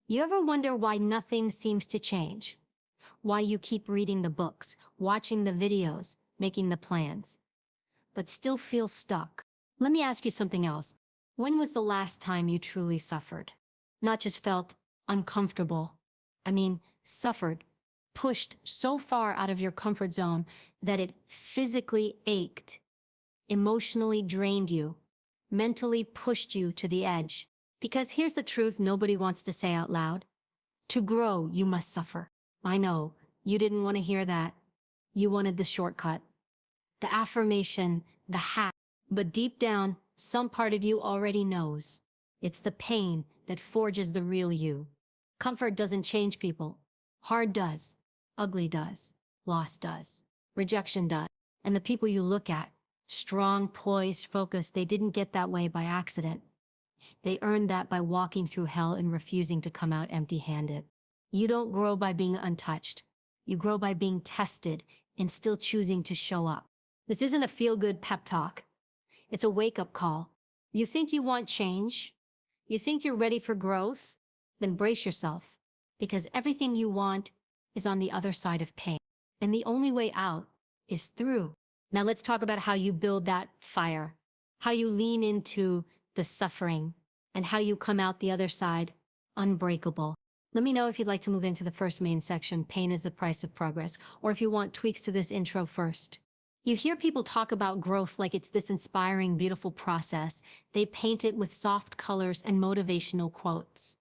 You ever wonder why nothing seems to change? Why you keep reading the books, watching the videos, making the plans, but still feel stuck? Let me ask you something else. When was the last time you truly suffered? Not just felt uncomfortable. Suffered, pushed so far out of your comfort zone that it physically ached, emotionally drained you, mentally pushed you to the edge. Because here's the truth nobody wants to say out loud. To grow, you must suffer. I know, you didn't want to hear that. You wanted the shortcut, the affirmation, the hack. But deep down, some part of you already knows. It's the pain that forges the real you. Comfort doesn't change people. Hard does. Ugly does. Loss does. Rejection does. And the people you look at, strong, poised, focused, they didn't get that way by accident. They earned that by walking through hell and refusing to come out empty-handed. You don't grow by being untouched. You grow by being tested and still choosing to show up. This isn't a feel-good pep talk. It's a wake-up call. You think you want change? You think you're ready for growth? Then brace yourself, because everything you want is on the other side of pain. And the only way out is through. Now let's talk about how you build that fire, how you lean into the suffering, and how you come out the other side unbreakable. Let me know if you'd like to move into the first main section, Pain is the Price of Progress, or if you want tweaks to this intro first. You hear people talk about growth like it's this inspiring, beautiful process. They paint it with soft colors and motivational quotes.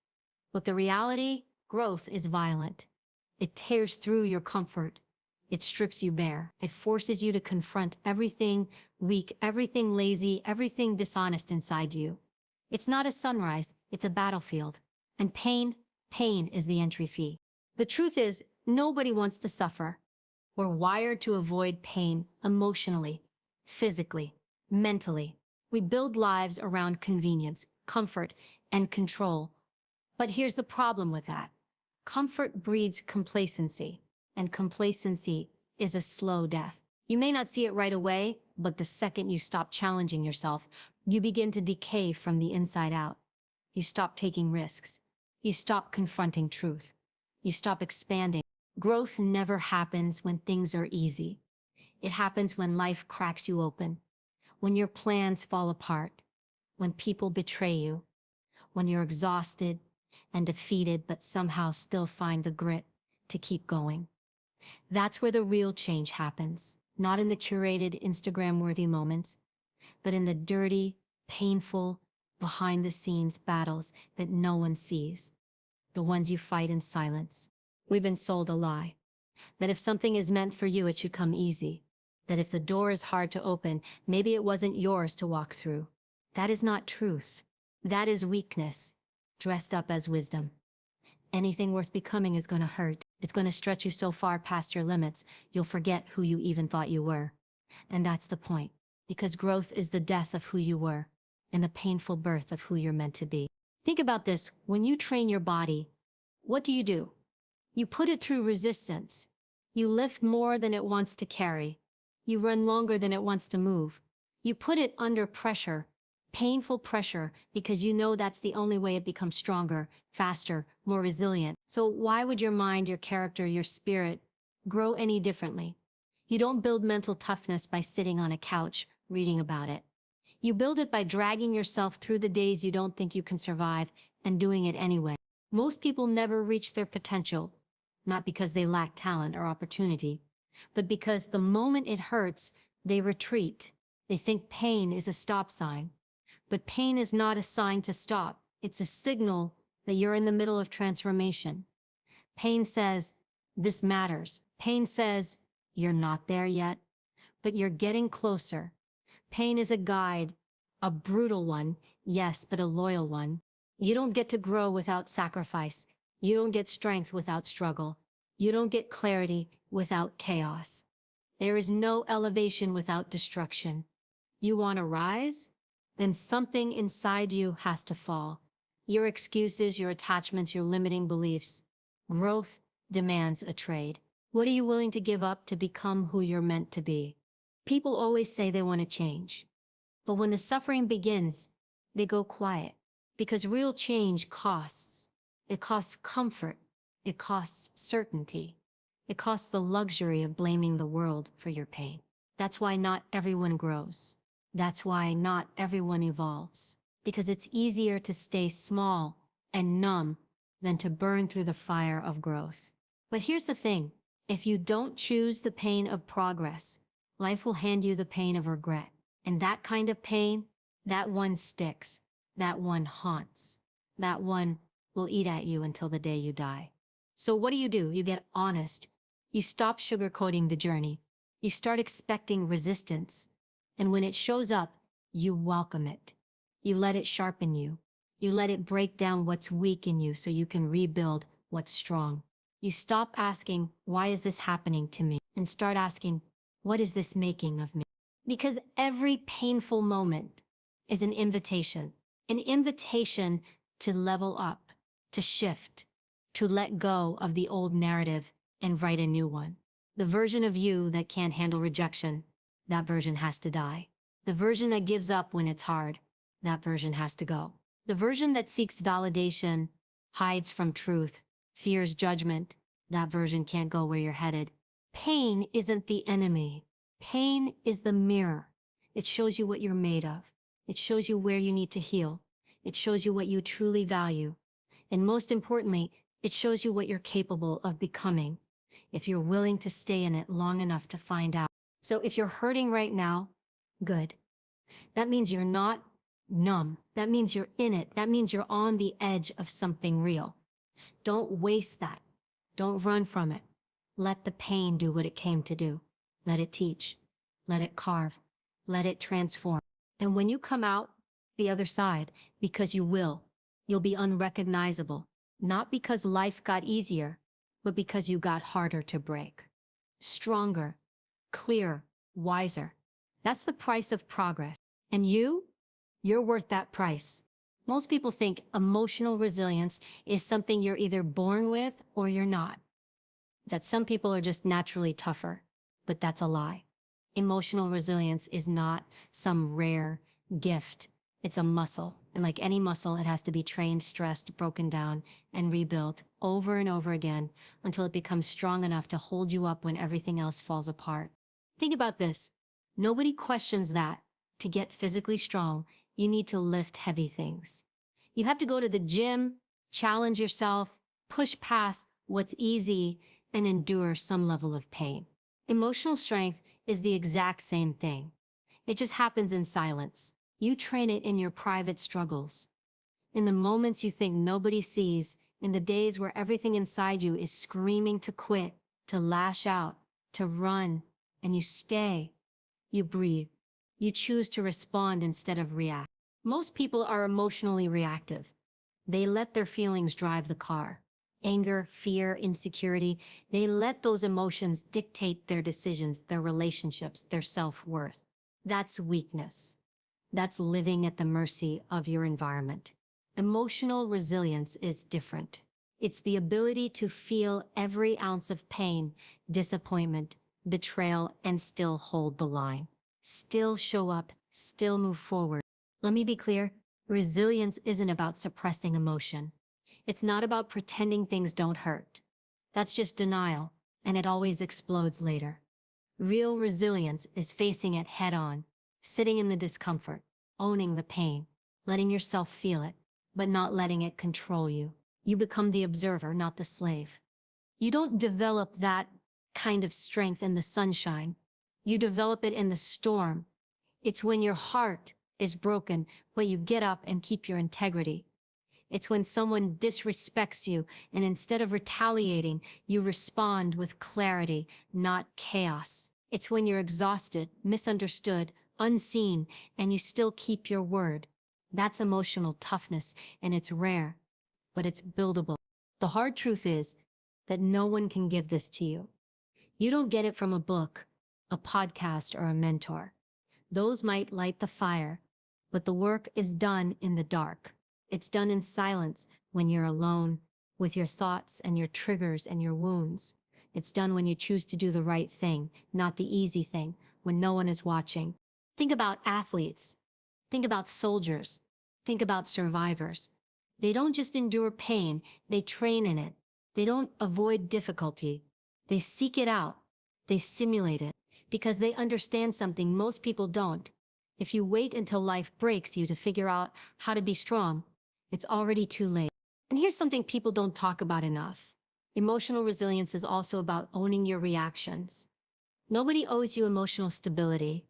But the reality, growth is violent. It tears through your comfort. It strips you bare. It forces you to confront everything weak, everything lazy, everything dishonest inside you. It's not a sunrise, it's a battlefield. And pain is the entry fee. The truth is, nobody wants to suffer. We're wired to avoid pain emotionally, physically, mentally. We build lives around convenience, comfort, and control. But here's the problem with that. Comfort breeds complacency, and complacency is a slow death. You may not see it right away, but the second you stop challenging yourself, you begin to decay from the inside out. You stop taking risks. You stop confronting truth. You stop expanding. Growth never happens when things are easy. It happens when life cracks you open, when your plans fall apart, when people betray you, when you're exhausted and defeated but somehow still find the grit to keep going. That's where the real change happens, not in the curated Instagram-worthy moments, but in the dirty, painful, behind-the-scenes battles that no one sees, the ones you fight in silence. We've been sold a lie, that if something is meant for you, it should come easy, that if the door is hard to open, maybe it wasn't yours to walk through. That is not truth. That is weakness, dressed up as wisdom. Anything worth becoming is going to hurt. It's going to stretch you so far past your limits, you'll forget who you even thought you were. And that's the point, because growth is the death of who you were, and the painful birth of who you're meant to be. Think about this. When you train your body, what do? You put it through resistance. You lift more than it wants to carry. You run longer than it wants to move. You put it under pressure, painful pressure, because you know that's the only way it becomes stronger, faster, more resilient. So why would your mind, your character, your spirit grow any differently? You don't build mental toughness by sitting on a couch, reading about it. You build it by dragging yourself through the days you don't think you can survive and doing it anyway. Most people never reach their potential, not because they lack talent or opportunity, but because the moment it hurts, they retreat. They think pain is a stop sign. But pain is not a sign to stop. It's a signal that you're in the middle of transformation. Pain says, this matters. Pain says, you're not there yet, but you're getting closer. Pain is a guide, a brutal one, yes, but a loyal one. You don't get to grow without sacrifice. You don't get strength without struggle. You don't get clarity without chaos. There is no elevation without destruction. You want to rise? Then something inside you has to fall. Your excuses, your attachments, your limiting beliefs. Growth demands a trade. What are you willing to give up to become who you're meant to be? People always say they want to change. But when the suffering begins, they go quiet. Because real change costs. It costs comfort. It costs certainty. It costs the luxury of blaming the world for your pain. That's why not everyone grows. That's why not everyone evolves. Because it's easier to stay small and numb than to burn through the fire of growth. But here's the thing. If you don't choose the pain of progress, life will hand you the pain of regret. And that kind of pain, that one sticks. That one haunts. That one will eat at you until the day you die. So what do? You get honest. You stop sugarcoating the journey. You start expecting resistance. And when it shows up, you welcome it. You let it sharpen you. You let it break down what's weak in you so you can rebuild what's strong. You stop asking, why is this happening to me? And start asking, what is this making of me? Because every painful moment is an invitation to level up, to shift, to let go of the old narrative and write a new one. The version of you that can't handle rejection, that version has to die. The version that gives up when it's hard, that version has to go. The version that seeks validation, hides from truth, fears judgment, that version can't go where you're headed. Pain isn't the enemy. Pain is the mirror. It shows you what you're made of. It shows you where you need to heal. It shows you what you truly value. And most importantly, it shows you what you're capable of becoming if you're willing to stay in it long enough to find out. So if you're hurting right now, good. That means you're not numb. That means you're in it. That means you're on the edge of something real. Don't waste that. Don't run from it. Let the pain do what it came to do. Let it teach. Let it carve. Let it transform. And when you come out the other side, because you will, you'll be unrecognizable. Not because life got easier, but because you got harder to break. Stronger, clearer, wiser. That's the price of progress. And you're worth that price. Most people think emotional resilience is something you're either born with or you're not. That some people are just naturally tougher, but that's a lie. Emotional resilience is not some rare gift. It's a muscle. And like any muscle, it has to be trained, stressed, broken down, and rebuilt over and over again until it becomes strong enough to hold you up when everything else falls apart. Think about this. Nobody questions that. To get physically strong, you need to lift heavy things. You have to go to the gym, challenge yourself, push past what's easy, and endure some level of pain. Emotional strength is the exact same thing. It just happens in silence. You train it in your private struggles. In the moments you think nobody sees, in the days where everything inside you is screaming to quit, to lash out, to run, and you stay. You breathe. You choose to respond instead of react. Most people are emotionally reactive. They let their feelings drive the car. Anger, fear, insecurity, they let those emotions dictate their decisions, their relationships, their self-worth. That's weakness. That's living at the mercy of your environment. Emotional resilience is different. It's the ability to feel every ounce of pain, disappointment, betrayal, and still hold the line. Still show up, still move forward. Let me be clear, resilience isn't about suppressing emotion. It's not about pretending things don't hurt. That's just denial, and it always explodes later. Real resilience is facing it head on, sitting in the discomfort, owning the pain, letting yourself feel it, but not letting it control you. You become the observer, not the slave. You don't develop that kind of strength in the sunshine. You develop it in the storm. It's when your heart is broken, but you get up and keep your integrity. It's when someone disrespects you, and instead of retaliating, you respond with clarity, not chaos. It's when you're exhausted, misunderstood, unseen, and you still keep your word. That's emotional toughness, and it's rare, but it's buildable. The hard truth is that no one can give this to you. You don't get it from a book, a podcast, or a mentor. Those might light the fire, but the work is done in the dark. It's done in silence when you're alone with your thoughts and your triggers and your wounds. It's done when you choose to do the right thing, not the easy thing, when no one is watching. Think about athletes. Think about soldiers. Think about survivors. They don't just endure pain, they train in it. They don't avoid difficulty. They seek it out. They simulate it. Because they understand something most people don't. If you wait until life breaks you to figure out how to be strong, it's already too late. And here's something people don't talk about enough. Emotional resilience is also about owning your reactions. Nobody owes you emotional stability.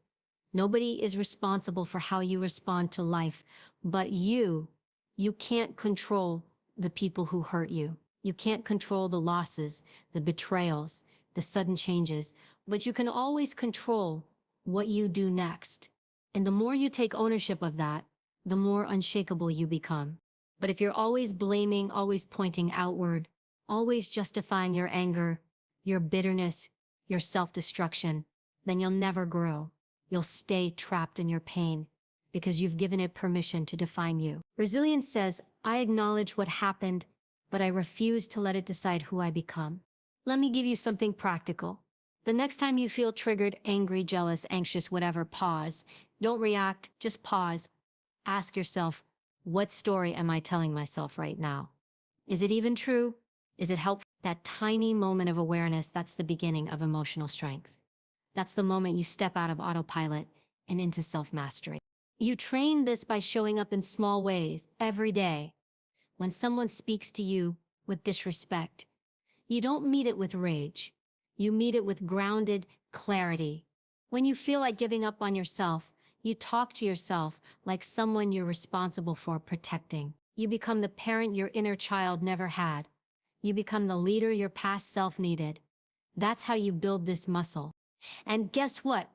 Nobody is responsible for how you respond to life, but you. You can't control the people who hurt you. You can't control the losses, the betrayals, the sudden changes, but you can always control what you do next. And the more you take ownership of that, the more unshakable you become. But if you're always blaming, always pointing outward, always justifying your anger, your bitterness, your self-destruction, then you'll never grow. You'll stay trapped in your pain because you've given it permission to define you. Resilience says, I acknowledge what happened, but I refuse to let it decide who I become. Let me give you something practical. The next time you feel triggered, angry, jealous, anxious, whatever, pause. Don't react, just pause. Ask yourself, what story am I telling myself right now? Is it even true? Is it helpful? That tiny moment of awareness, that's the beginning of emotional strength. That's the moment you step out of autopilot and into self-mastery. You train this by showing up in small ways every day. When someone speaks to you with disrespect, you don't meet it with rage. You meet it with grounded clarity. When you feel like giving up on yourself, you talk to yourself like someone you're responsible for protecting. You become the parent your inner child never had. You become the leader your past self needed. That's how you build this muscle. And guess what?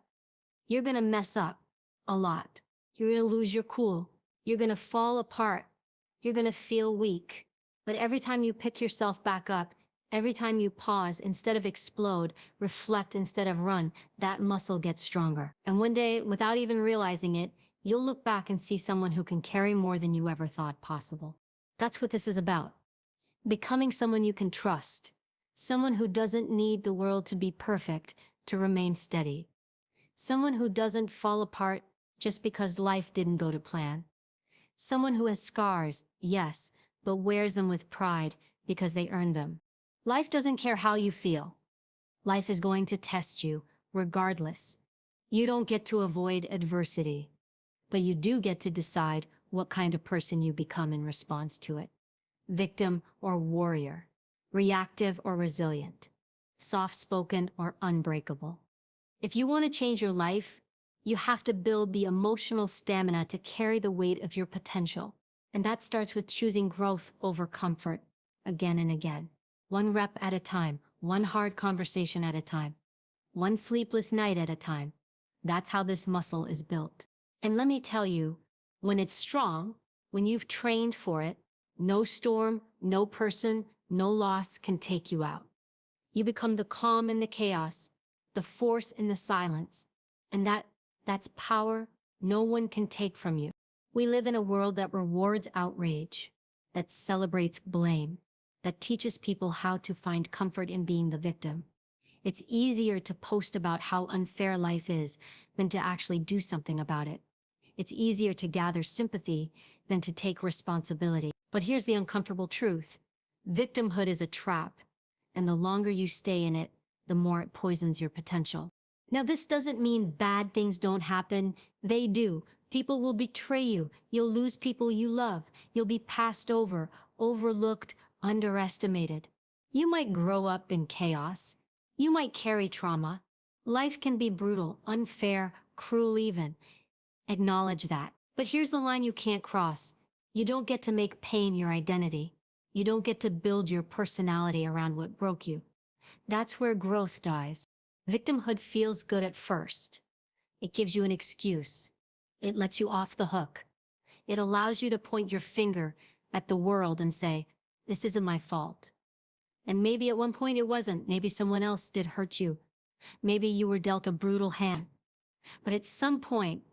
You're gonna mess up a lot. You're gonna lose your cool. You're gonna fall apart. You're gonna feel weak. But every time you pick yourself back up, every time you pause instead of explode, reflect instead of run, that muscle gets stronger. And one day, without even realizing it, you'll look back and see someone who can carry more than you ever thought possible. That's what this is about. Becoming someone you can trust. Someone who doesn't need the world to be perfect to remain steady. Someone who doesn't fall apart just because life didn't go to plan. Someone who has scars, yes, but wears them with pride because they earned them. Life doesn't care how you feel. Life is going to test you, regardless. You don't get to avoid adversity, but you do get to decide what kind of person you become in response to it. Victim or warrior, reactive or resilient, soft-spoken or unbreakable. If you want to change your life, you have to build the emotional stamina to carry the weight of your potential. And that starts with choosing growth over comfort again and again. One rep at a time, one hard conversation at a time, one sleepless night at a time. That's how this muscle is built. And let me tell you, when it's strong, when you've trained for it, no storm, no person, no loss can take you out. You become the calm in the chaos, the force in the silence, and that's power no one can take from you. We live in a world that rewards outrage, that celebrates blame, that teaches people how to find comfort in being the victim. It's easier to post about how unfair life is than to actually do something about it. It's easier to gather sympathy than to take responsibility. But here's the uncomfortable truth. Victimhood is a trap, and the longer you stay in it, the more it poisons your potential. Now, this doesn't mean bad things don't happen. They do. People will betray you. You'll lose people you love. You'll be passed over, overlooked, underestimated. You might grow up in chaos. You might carry trauma. Life can be brutal, unfair, cruel even. Acknowledge that. But here's the line you can't cross. You don't get to make pain your identity. You don't get to build your personality around what broke you. That's where growth dies. Victimhood feels good at first. It gives you an excuse. It lets you off the hook. It allows you to point your finger at the world and say, this isn't my fault. And maybe at one point it wasn't. Maybe someone else did hurt you. Maybe you were dealt a brutal hand. But at some point,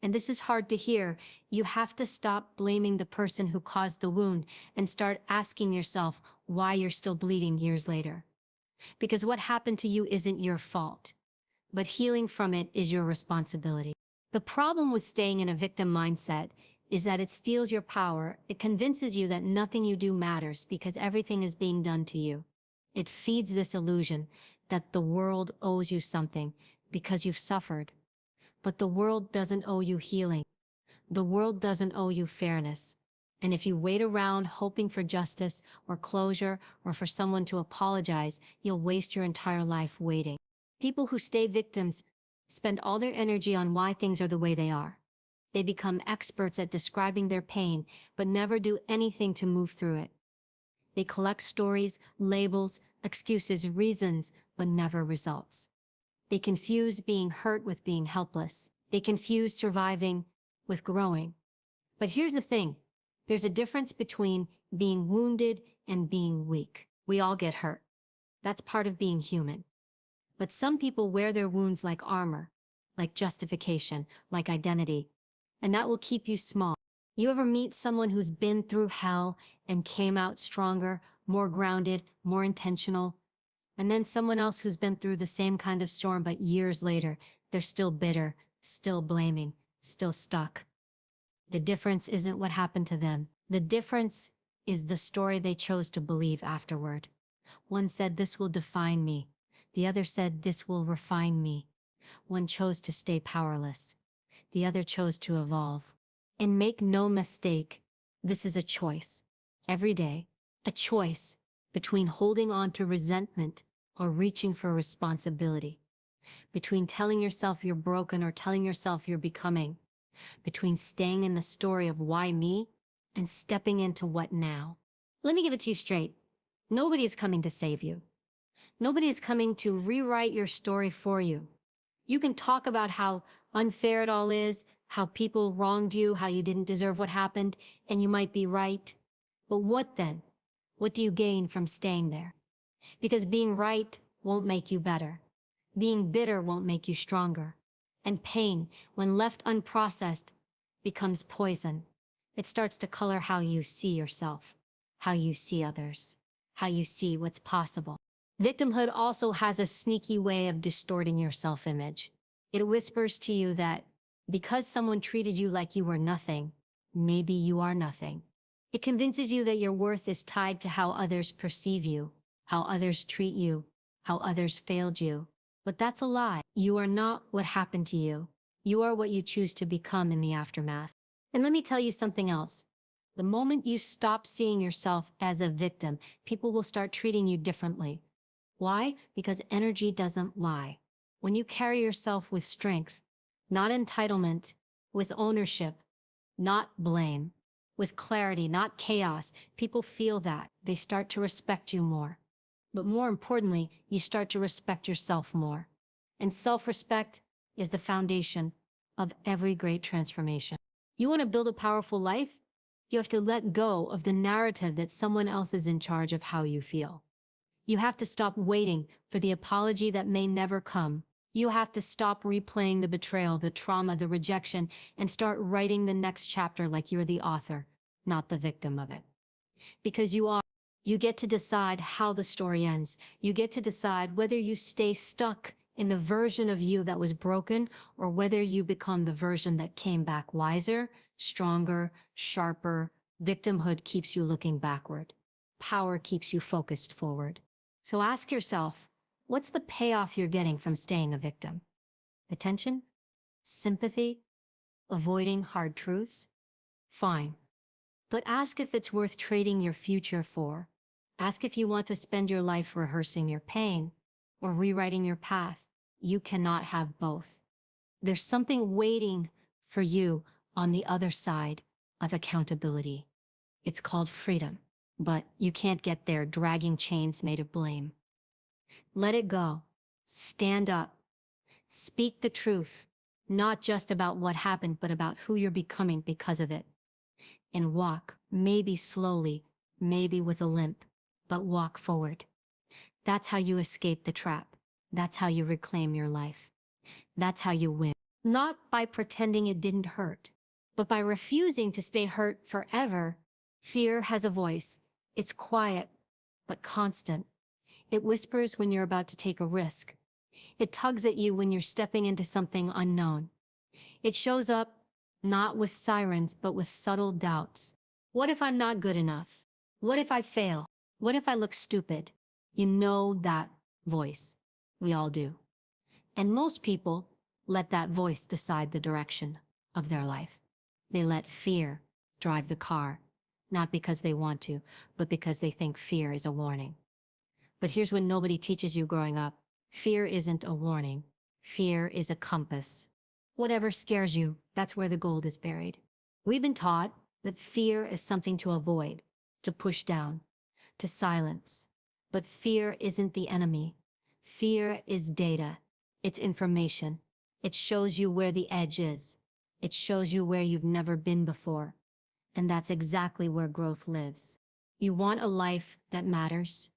and this is hard to hear, you have to stop blaming the person who caused the wound and start asking yourself why you're still bleeding years later. Because what happened to you isn't your fault, but healing from it is your responsibility. The problem with staying in a victim mindset is that it steals your power. It convinces you that nothing you do matters because everything is being done to you. It feeds this illusion that the world owes you something because you've suffered. But the world doesn't owe you healing. The world doesn't owe you fairness. And if you wait around hoping for justice or closure or for someone to apologize, you'll waste your entire life waiting. People who stay victims spend all their energy on why things are the way they are. They become experts at describing their pain, but never do anything to move through it. They collect stories, labels, excuses, reasons, but never results. They confuse being hurt with being helpless. They confuse surviving with growing. But here's the thing. There's a difference between being wounded and being weak. We all get hurt. That's part of being human. But some people wear their wounds like armor, like justification, like identity, and that will keep you small. You ever meet someone who's been through hell and came out stronger, more grounded, more intentional? And then someone else who's been through the same kind of storm, but years later, they're still bitter, still blaming, still stuck. The difference isn't what happened to them. The difference is the story they chose to believe afterward. One said, "This will define me." The other said, "This will refine me." One chose to stay powerless. The other chose to evolve. And make no mistake, this is a choice. Every day, a choice between holding on to resentment or reaching for responsibility. Between telling yourself you're broken or telling yourself you're becoming. Between staying in the story of why me and stepping into what now. Let me give it to you straight. Nobody is coming to save you. Nobody is coming to rewrite your story for you. You can talk about how unfair it all is, how people wronged you, how you didn't deserve what happened, and you might be right. But what then? What do you gain from staying there? Because being right won't make you better. Being bitter won't make you stronger. And pain, when left unprocessed, becomes poison. It starts to color how you see yourself, how you see others, how you see what's possible. Victimhood also has a sneaky way of distorting your self-image. It whispers to you that because someone treated you like you were nothing, maybe you are nothing. It convinces you that your worth is tied to how others perceive you, how others treat you, how others failed you. But that's a lie. You are not what happened to you. You are what you choose to become in the aftermath. And let me tell you something else. The moment you stop seeing yourself as a victim, people will start treating you differently. Why? Because energy doesn't lie. When you carry yourself with strength, not entitlement, with ownership, not blame, with clarity, not chaos, people feel that. They start to respect you more. But more importantly, you start to respect yourself more. And self-respect is the foundation of every great transformation. You want to build a powerful life? You have to let go of the narrative that someone else is in charge of how you feel. You have to stop waiting for the apology that may never come. You have to stop replaying the betrayal, the trauma, the rejection, and start writing the next chapter like you're the author, not the victim of it. Because you are. You get to decide how the story ends. You get to decide whether you stay stuck in the version of you that was broken or whether you become the version that came back wiser, stronger, sharper. Victimhood keeps you looking backward. Power keeps you focused forward. So ask yourself, what's the payoff you're getting from staying a victim? Attention? Sympathy? Avoiding hard truths? Fine. But ask if it's worth trading your future for. Ask if you want to spend your life rehearsing your pain or rewriting your path. You cannot have both. There's something waiting for you on the other side of accountability. It's called freedom, but you can't get there dragging chains made of blame. Let it go. Stand up. Speak the truth, not just about what happened, but about who you're becoming because of it. And walk, maybe slowly, maybe with a limp, but walk forward. That's how you escape the trap. That's how you reclaim your life. That's how you win. Not by pretending it didn't hurt, but by refusing to stay hurt forever. Fear has a voice. It's quiet, but constant. It whispers when you're about to take a risk. It tugs at you when you're stepping into something unknown. It shows up not with sirens, but with subtle doubts. What if I'm not good enough? What if I fail? What if I look stupid? You know that voice. We all do. And most people let that voice decide the direction of their life. They let fear drive the car, not because they want to, but because they think fear is a warning. But here's what nobody teaches you growing up. Fear isn't a warning. Fear is a compass. Whatever scares you, that's where the gold is buried. We've been taught that fear is something to avoid, to push down, to silence. But fear isn't the enemy. Fear is data. It's information. It shows you where the edge is. It shows you where you've never been before. And that's exactly where growth lives. You want a life that matters.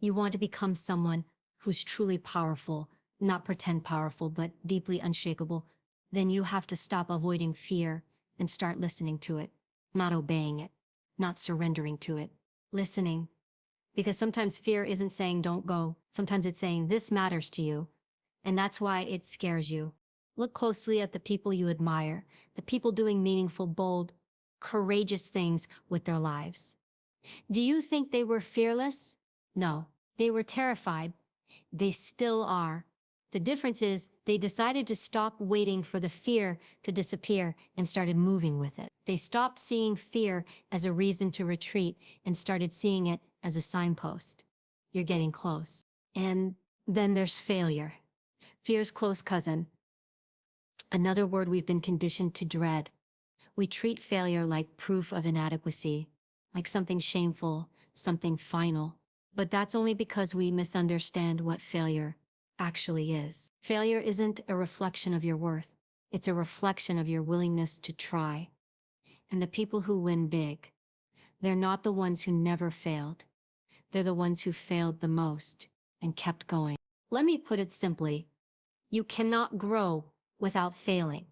You want to become someone who's truly powerful, not pretend powerful, but deeply unshakable. Then you have to stop avoiding fear and start listening to it, not obeying it, not surrendering to it, listening. Because sometimes fear isn't saying don't go. Sometimes it's saying this matters to you. And that's why it scares you. Look closely at the people you admire, the people doing meaningful, bold, courageous things with their lives. Do you think they were fearless? No, they were terrified. They still are. The difference is they decided to stop waiting for the fear to disappear and started moving with it. They stopped seeing fear as a reason to retreat and started seeing it as a signpost. You're getting close. And then there's failure. Fear's close cousin. Another word we've been conditioned to dread. We treat failure like proof of inadequacy, like something shameful, something final. But that's only because we misunderstand what failure actually is. Failure isn't a reflection of your worth. It's a reflection of your willingness to try. And the people who win big, they're not the ones who never failed. They're the ones who failed the most and kept going. Let me put it simply. You cannot grow without failing.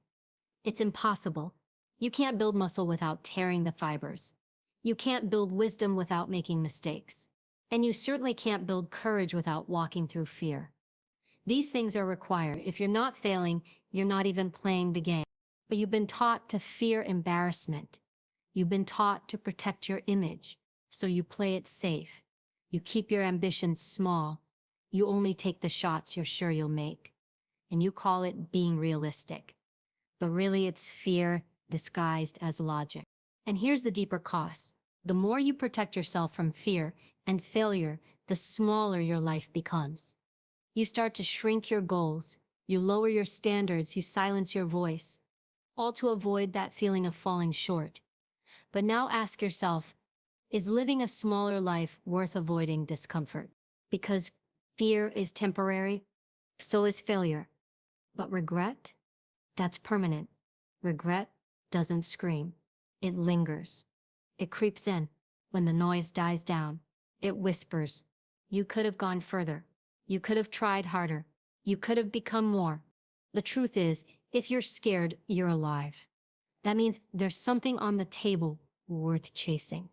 It's impossible. You can't build muscle without tearing the fibers. You can't build wisdom without making mistakes. And you certainly can't build courage without walking through fear. These things are required. If you're not failing, you're not even playing the game. But you've been taught to fear embarrassment. You've been taught to protect your image, so you play it safe. You keep your ambitions small. You only take the shots you're sure you'll make. And you call it being realistic. But really it's fear disguised as logic. And here's the deeper cost. The more you protect yourself from fear and failure, the smaller your life becomes. You start to shrink your goals. You lower your standards. You silence your voice, all to avoid that feeling of falling short. But now ask yourself, is living a smaller life worth avoiding discomfort? Because fear is temporary, so is failure. But regret? That's permanent. Regret doesn't scream. It lingers. It creeps in. When the noise dies down, it whispers. You could have gone further. You could have tried harder. You could have become more. The truth is, if you're scared, you're alive. That means there's something on the table worth chasing.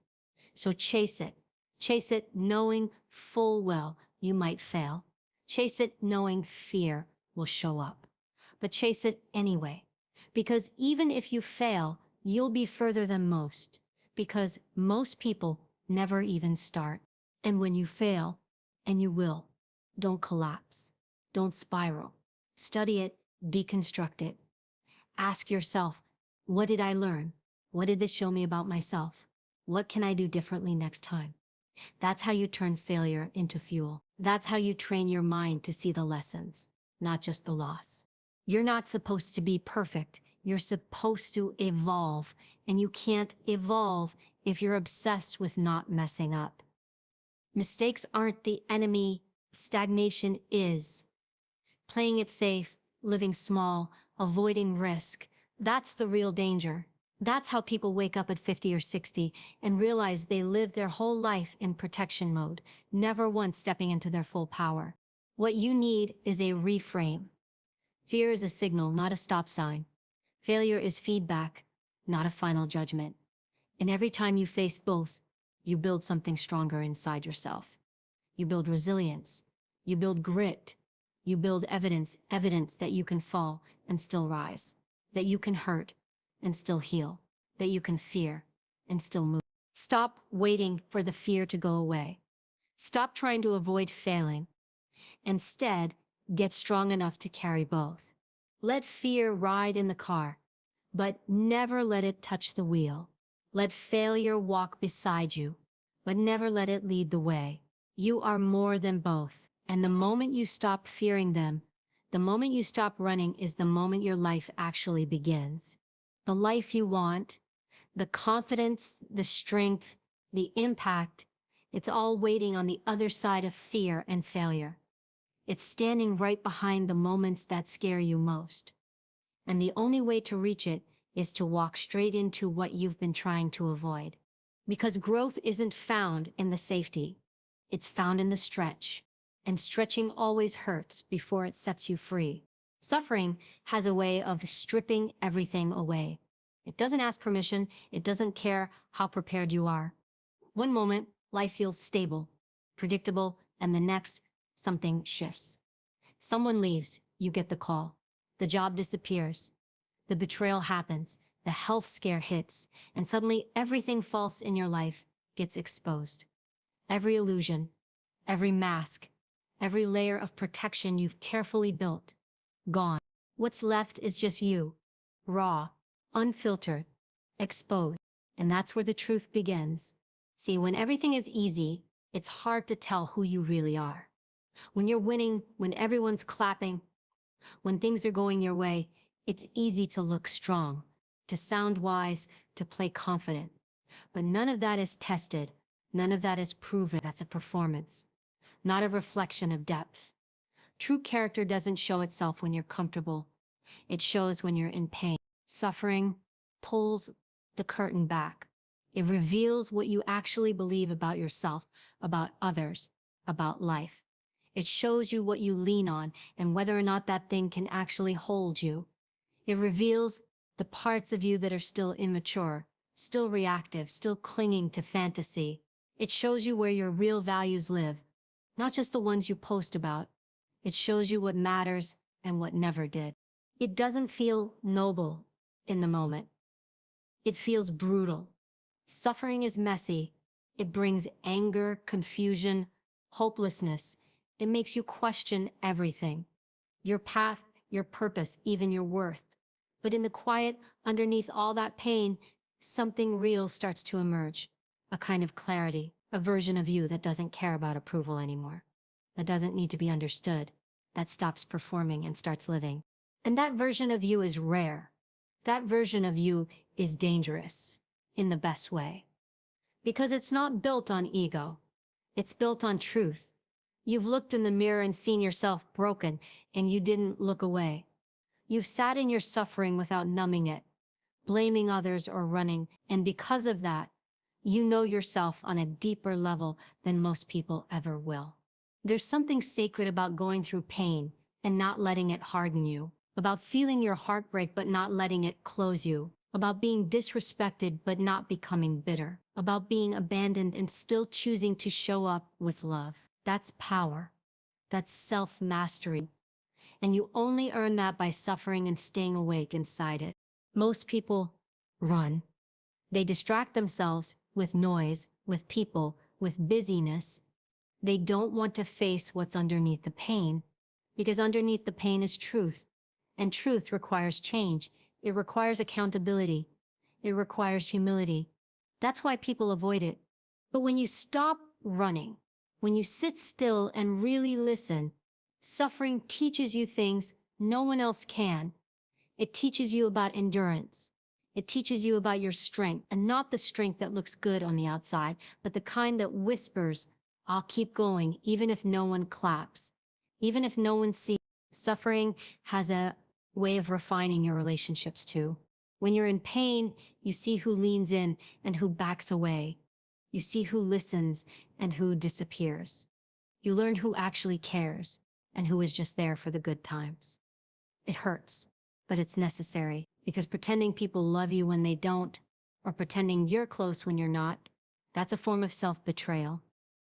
So chase it. Chase it knowing full well you might fail. Chase it knowing fear will show up. But chase it anyway. Because even if you fail, you'll be further than most. Because most people never even start. And when you fail, and you will, don't collapse. Don't spiral. Study it, deconstruct it. Ask yourself, what did I learn? What did this show me about myself? What can I do differently next time? That's how you turn failure into fuel. That's how you train your mind to see the lessons, not just the loss. You're not supposed to be perfect. You're supposed to evolve, and you can't evolve if you're obsessed with not messing up. Mistakes aren't the enemy. Stagnation is. Playing it safe, living small, avoiding risk. That's the real danger. That's how people wake up at 50 or 60 and realize they lived their whole life in protection mode, never once stepping into their full power. What you need is a reframe. Fear is a signal, not a stop sign. Failure is feedback, not a final judgment. And every time you face both, you build something stronger inside yourself. You build resilience. You build grit. You build evidence that you can fall and still rise, that you can hurt and still heal, that you can fear and still move. Stop waiting for the fear to go away. Stop trying to avoid failing. Instead, get strong enough to carry both. Let fear ride in the car, but never let it touch the wheel. Let failure walk beside you, but never let it lead the way. You are more than both, and the moment you stop fearing them, the moment you stop running is the moment your life actually begins. The life you want, the confidence, the strength, the impact, it's all waiting on the other side of fear and failure. It's standing right behind the moments that scare you most. And the only way to reach it is to walk straight into what you've been trying to avoid. Because growth isn't found in the safety, it's found in the stretch. And stretching always hurts before it sets you free. Suffering has a way of stripping everything away. It doesn't ask permission, it doesn't care how prepared you are. One moment, life feels stable, predictable, and the next, something shifts. Someone leaves, you get the call. The job disappears. The betrayal happens, the health scare hits, and suddenly everything false in your life gets exposed. Every illusion, every mask, every layer of protection you've carefully built, gone. What's left is just you, raw, unfiltered, exposed. And that's where the truth begins. See, when everything is easy, it's hard to tell who you really are. When you're winning, when everyone's clapping, when things are going your way, it's easy to look strong, to sound wise, to play confident. But none of that is tested. None of that is proven. That's a performance, not a reflection of depth. True character doesn't show itself when you're comfortable. It shows when you're in pain. Suffering pulls the curtain back. It reveals what you actually believe about yourself, about others, about life. It shows you what you lean on and whether or not that thing can actually hold you. It reveals the parts of you that are still immature, still reactive, still clinging to fantasy. It shows you where your real values live, not just the ones you post about. It shows you what matters and what never did. It doesn't feel noble in the moment. It feels brutal. Suffering is messy. It brings anger, confusion, hopelessness. It makes you question everything. Your path, your purpose, even your worth. But in the quiet, underneath all that pain, something real starts to emerge. A kind of clarity, a version of you that doesn't care about approval anymore. That doesn't need to be understood. That stops performing and starts living. And that version of you is rare. That version of you is dangerous, in the best way. Because it's not built on ego. It's built on truth. You've looked in the mirror and seen yourself broken, and you didn't look away. You've sat in your suffering without numbing it, blaming others or running, and because of that, you know yourself on a deeper level than most people ever will. There's something sacred about going through pain and not letting it harden you, about feeling your heart break but not letting it close you, about being disrespected but not becoming bitter, about being abandoned and still choosing to show up with love. That's power. That's self-mastery. And you only earn that by suffering and staying awake inside it. Most people run. They distract themselves with noise, with people, with busyness. They don't want to face what's underneath the pain, because underneath the pain is truth. And truth requires change. It requires accountability. It requires humility. That's why people avoid it. But when you stop running, when you sit still and really listen, suffering teaches you things no one else can. It teaches you about endurance. It teaches you about your strength, and not the strength that looks good on the outside, but the kind that whispers, "I'll keep going, even if no one claps, even if no one sees." Suffering has a way of refining your relationships too. When you're in pain, you see who leans in and who backs away. You see who listens and who disappears. You learn who actually cares and who is just there for the good times. It hurts, but it's necessary, because pretending people love you when they don't, or pretending you're close when you're not, that's a form of self-betrayal.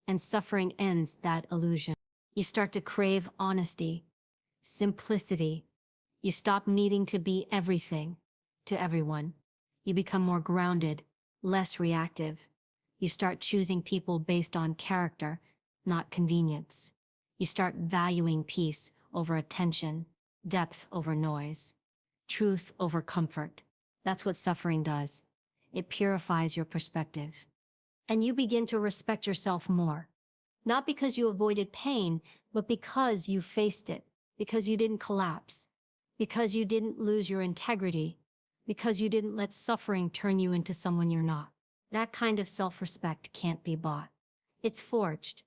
And suffering ends that illusion. You start to crave honesty, simplicity. You stop needing to be everything to everyone. You become more grounded, less reactive. You start choosing people based on character, not convenience. You start valuing peace over attention, depth over noise, truth over comfort. That's what suffering does. It purifies your perspective. And you begin to respect yourself more. Not because you avoided pain, but because you faced it, because you didn't collapse, because you didn't lose your integrity, because you didn't let suffering turn you into someone you're not. That kind of self-respect can't be bought. It's forged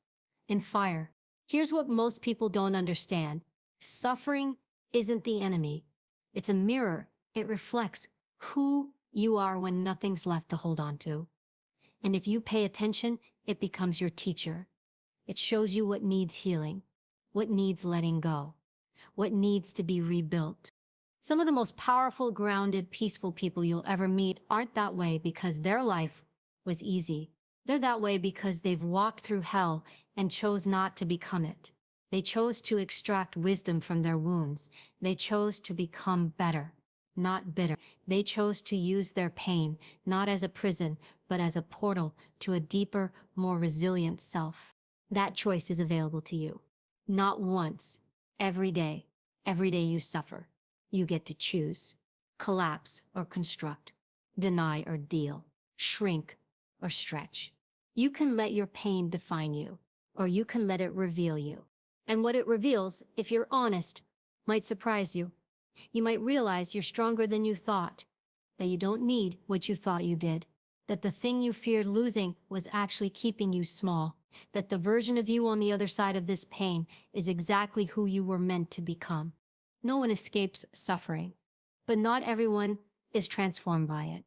in fire. Here's what most people don't understand. Suffering isn't the enemy. It's a mirror. It reflects who you are when nothing's left to hold on to. And if you pay attention, it becomes your teacher. It shows you what needs healing, what needs letting go, what needs to be rebuilt. Some of the most powerful, grounded, peaceful people you'll ever meet aren't that way because their life was easy. They're that way because they've walked through hell and chose not to become it. They chose to extract wisdom from their wounds. They chose to become better, not bitter. They chose to use their pain, not as a prison, but as a portal to a deeper, more resilient self. That choice is available to you. Not once, every day. Every day you suffer, you get to choose. Collapse or construct, deny or deal, shrink or stretch. You can let your pain define you, or you can let it reveal you. And what it reveals, if you're honest, might surprise you. You might realize you're stronger than you thought, that you don't need what you thought you did, that the thing you feared losing was actually keeping you small, that the version of you on the other side of this pain is exactly who you were meant to become. No one escapes suffering, but not everyone is transformed by it.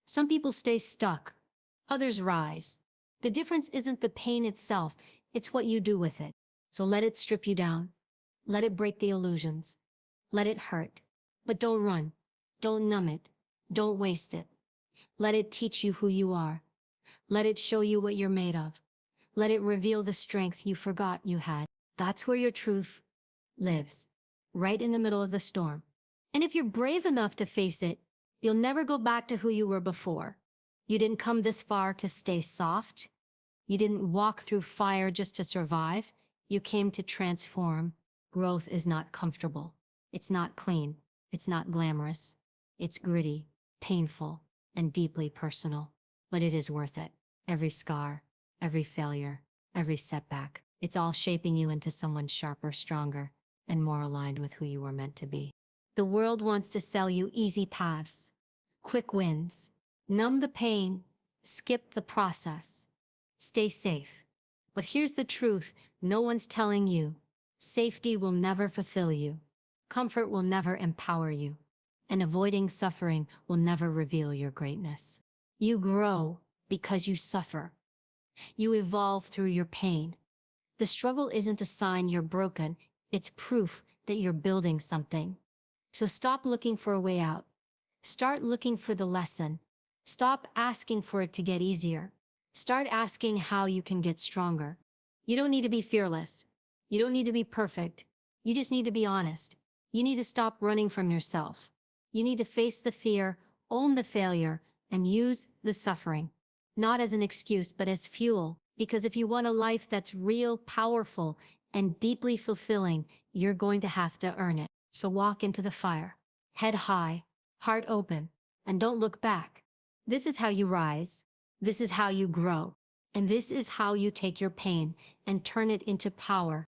Some people stay stuck, others rise. The difference isn't the pain itself, it's what you do with it. So let it strip you down. Let it break the illusions. Let it hurt. But don't run. Don't numb it. Don't waste it. Let it teach you who you are. Let it show you what you're made of. Let it reveal the strength you forgot you had. That's where your truth lives, right in the middle of the storm. And if you're brave enough to face it, you'll never go back to who you were before. You didn't come this far to stay soft. You didn't walk through fire just to survive. You came to transform. Growth is not comfortable. It's not clean. It's not glamorous. It's gritty, painful, and deeply personal. But it is worth it. Every scar, every failure, every setback, it's all shaping you into someone sharper, stronger, and more aligned with who you were meant to be. The world wants to sell you easy paths, quick wins. Numb the pain, skip the process. Stay safe. But here's the truth, no one's telling you. Safety will never fulfill you. Comfort will never empower you. And avoiding suffering will never reveal your greatness. You grow because you suffer. You evolve through your pain. The struggle isn't a sign you're broken, it's proof that you're building something. So stop looking for a way out. Start looking for the lesson. Stop asking for it to get easier. Start asking how you can get stronger. You don't need to be fearless. You don't need to be perfect. You just need to be honest. You need to stop running from yourself. You need to face the fear, own the failure, and use the suffering. Not as an excuse, but as fuel. Because if you want a life that's real, powerful, and deeply fulfilling, you're going to have to earn it. So walk into the fire. Head high, heart open, and don't look back. This is how you rise. This is how you grow. And this is how you take your pain and turn it into power,